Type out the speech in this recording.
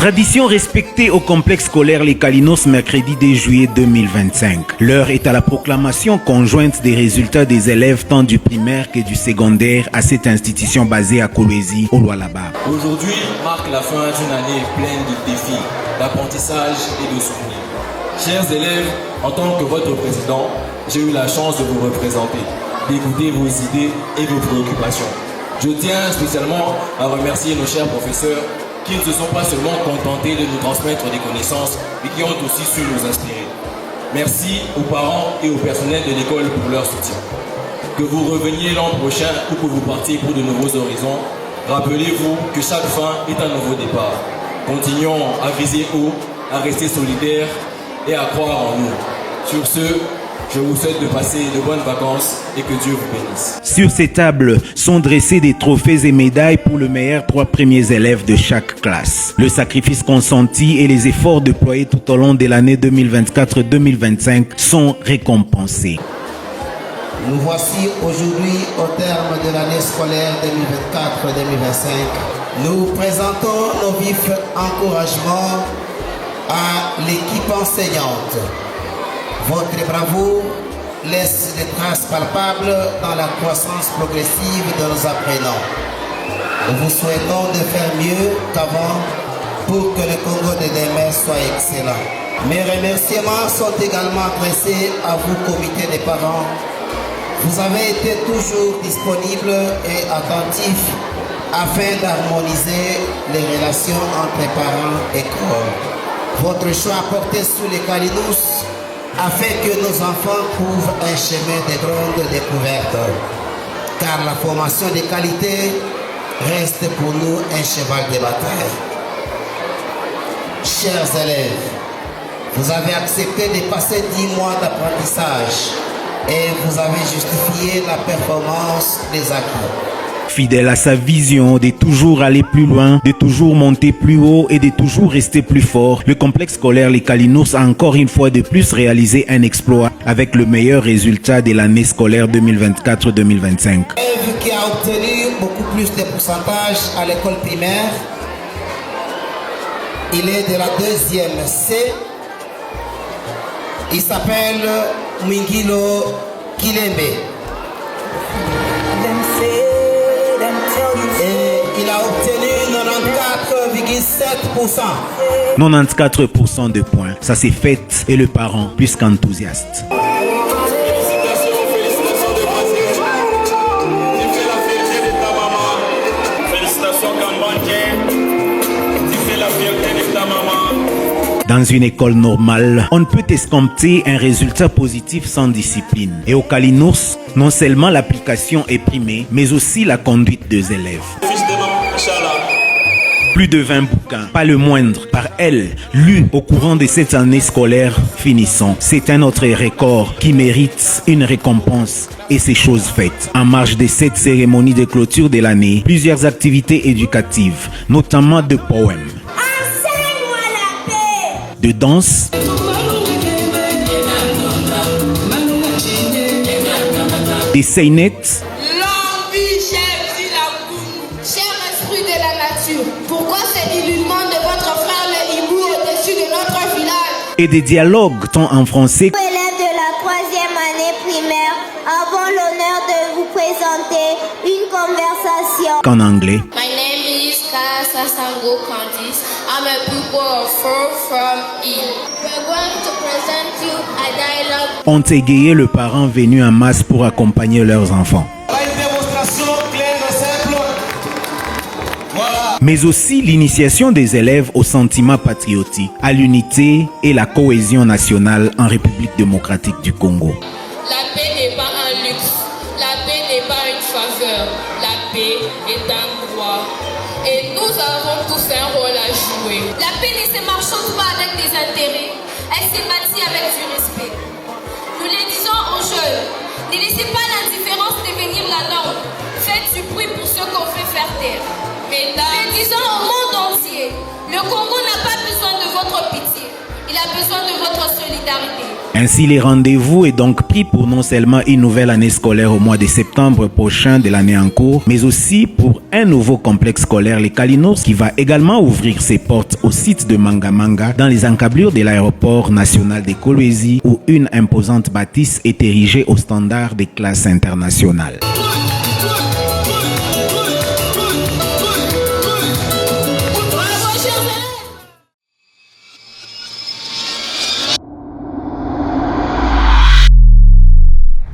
Tradition respectée au complexe scolaire Les Kalinos mercredi 2 juillet 2025. L'heure est à la proclamation conjointe des résultats des élèves tant du primaire que du secondaire à cette institution basée à Kolwezi, au Lualaba. Aujourd'hui marque la fin d'une année pleine de défis, d'apprentissage et de souvenirs. Chers élèves, en tant que votre président, j'ai eu la chance de vous représenter, d'écouter vos idées et vos préoccupations. Je tiens spécialement à remercier nos chers professeurs qui ne se sont pas seulement contentés de nous transmettre des connaissances, mais qui ont aussi su nous inspirer. Merci aux parents et au personnel de l'école pour leur soutien. Que vous reveniez l'an prochain ou que vous partiez pour de nouveaux horizons, rappelez-vous que chaque fin est un nouveau départ. Continuons à viser haut, à rester solidaires et à croire en nous. Sur ce, je vous souhaite de passer de bonnes vacances et que Dieu vous bénisse. Sur ces tables sont dressés des trophées et médailles pour le meilleur 3 premiers élèves de chaque classe. Le sacrifice consenti et les efforts déployés tout au long de l'année 2024-2025 sont récompensés. Nous voici aujourd'hui au terme de l'année scolaire 2024-2025. Nous présentons nos vifs encouragements à l'équipe enseignante. Votre bravoure laisse des traces palpables dans la croissance progressive de nos apprenants. Nous vous souhaitons de faire mieux qu'avant pour que le Congo de demain soit excellent. Mes remerciements sont également adressés à vous, comité des parents. Vous avez été toujours disponibles et attentifs afin d'harmoniser les relations entre parents et école. Votre choix a porté sur les Kalinos afin que nos enfants trouvent un chemin de grande découverte. Car la formation de qualité reste pour nous un cheval de bataille. Chers élèves, vous avez accepté de passer 10 mois d'apprentissage et vous avez justifié la performance des acquis. Fidèle à sa vision de toujours aller plus loin, de toujours monter plus haut et de toujours rester plus fort, le complexe scolaire Les Kalinos a encore une fois de plus réalisé un exploit avec le meilleur résultat de l'année scolaire 2024-2025. L'élève qui a obtenu beaucoup plus de pourcentage à l'école primaire, il est de la 2e C. Il s'appelle Mwingilo Kilembe. Et il a obtenu 94,7%. 94% de points. Ça c'est fait et le parent plus qu'enthousiaste. Dans une école normale, on ne peut escompter un résultat positif sans discipline. Et au Kalinos, non seulement l'application est primée, mais aussi la conduite des élèves. Plus de 20 bouquins, pas le moindre, par elle, lus au courant de cette année scolaire finissant. C'est un autre record qui mérite une récompense et c'est chose faite. En marge de cette cérémonie de clôture de l'année, plusieurs activités éducatives, notamment de poèmes, de danse, des seinettes, cher esprit de la nature, pourquoi cet illusion de votre frère le hibou au-dessus de notre village? et des dialogues tant en français Élèves de la 3e année primaire, avons l'honneur de vous présenter une conversation qu'en anglais. My name is Kasa Sango Candice. I'm a pupil of 4 from E. We're going to present you a dialogue. Ont égayé le parent venu en masse pour accompagner leurs enfants. Une démonstration claire et simple. Voilà. Mais aussi l'initiation des élèves au sentiment patriotique, à l'unité et la cohésion nationale en République démocratique du Congo. La paix n'est pas un luxe. La paix n'est pas une faveur. La paix est un droit. Et nous avons tous un rôle à jouer. La paix ne se marchande pas avec des intérêts. Elle se bâtit avec du respect. Nous les disons aux jeunes, ne laissez pas l'indifférence devenir la norme. Faites du bruit pour ceux qu'on fait faire taire. Mesdames, nous disons au monde entier, le Congo n'a pas besoin de votre pitié. Il Il a besoin de votre solidarité. Ainsi, les rendez-vous est donc pris pour non seulement une nouvelle année scolaire au mois de septembre prochain de l'année en cours, mais aussi pour un nouveau complexe scolaire, les Kalinos, qui va également ouvrir ses portes au site de Mangamanga, dans les encablures de l'aéroport national de Kolwezi, où une imposante bâtisse est érigée au standard des classes internationales.